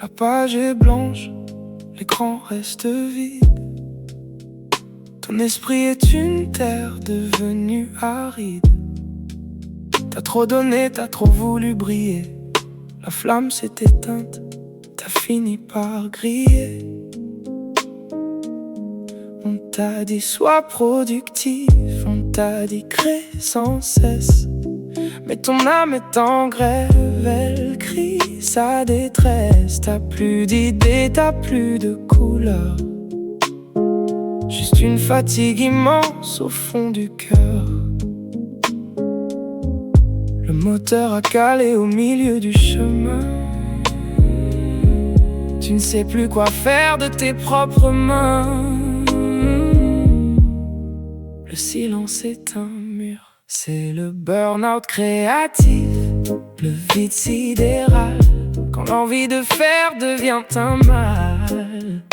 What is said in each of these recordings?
La page est blanche, l'écran reste vide. Ton esprit est une terre devenue aride. T'as trop donné, t'as trop voulu briller. La flamme s'est éteinte, t'as fini par griller. On t'a dit sois productif, on t'a dit crée sans cesse. Mais ton âme est en grève, elle crie sa détresse. T'as plus d'idées, t'as plus de couleurs. Juste une fatigue immense au fond du cœur. Le moteur a calé au milieu du chemin. Tu ne sais plus quoi faire de tes propres mains. Le silence est un mur. C'est le burn-out créatif, le vide sidéral, quand l'envie de faire devient un mal.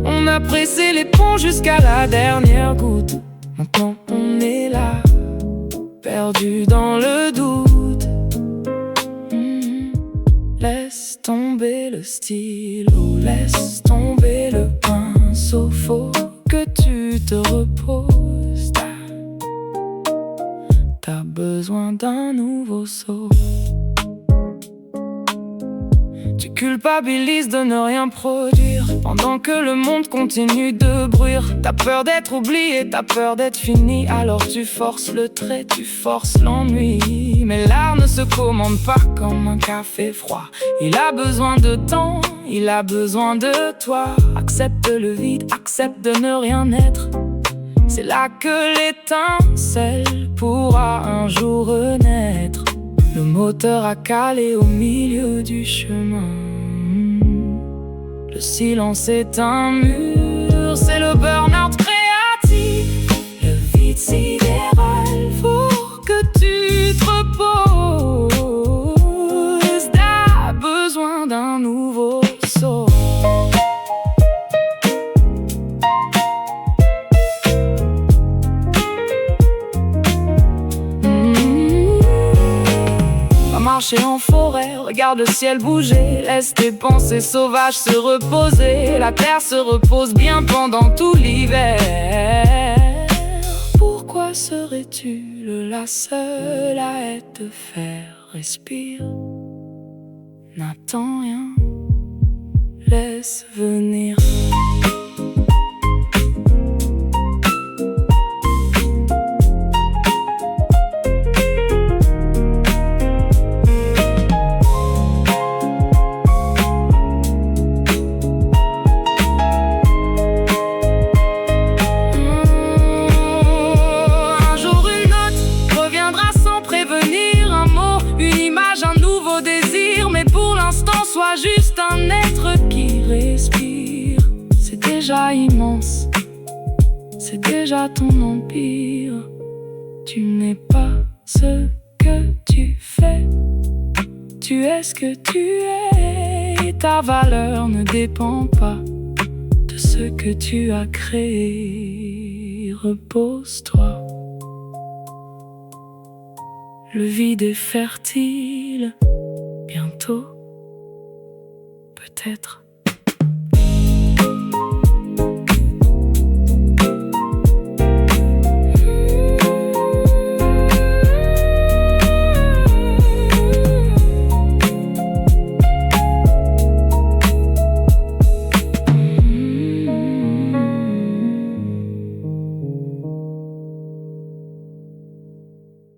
On a pressé les ponts jusqu'à la dernière goutte. Maintenant on est là, perdu dans le doute. Laisse tomber le stylo, laisse tomber le pinceau. Faut que tu te reposes. T'as besoin d'un nouveau saut. Tu culpabilises de ne rien produire pendant que le monde continue de bruire. T'as peur d'être oublié, t'as peur d'être fini. Alors tu forces le trait, tu forces l'ennui. Mais l'art ne se commande pas comme un café froid. Il a besoin de temps, il a besoin de toi. Accepte le vide, accepte de ne rien être. C'est là que l'étincelle pourra un jour renaître. Le moteur a calé au milieu du chemin. Le silence est un mur, c'est le burn-out créatif, le vide sidéral. Faut que tu te reposes. T'as besoin d'un nouveau saut. Marcher en forêt, regarde le ciel bouger. Laisse tes pensées sauvages se reposer. La terre se repose bien pendant tout l'hiver. Pourquoi serais-tu la seule à être faire? Respire, n'attends rien, laisse venir. Sois juste un être qui respire. C'est déjà immense, c'est déjà ton empire. Tu n'es pas ce que tu fais, tu es ce que tu es. Ta valeur ne dépend pas de ce que tu as créé. Repose-toi. Le vide est fertile, bientôt peut-être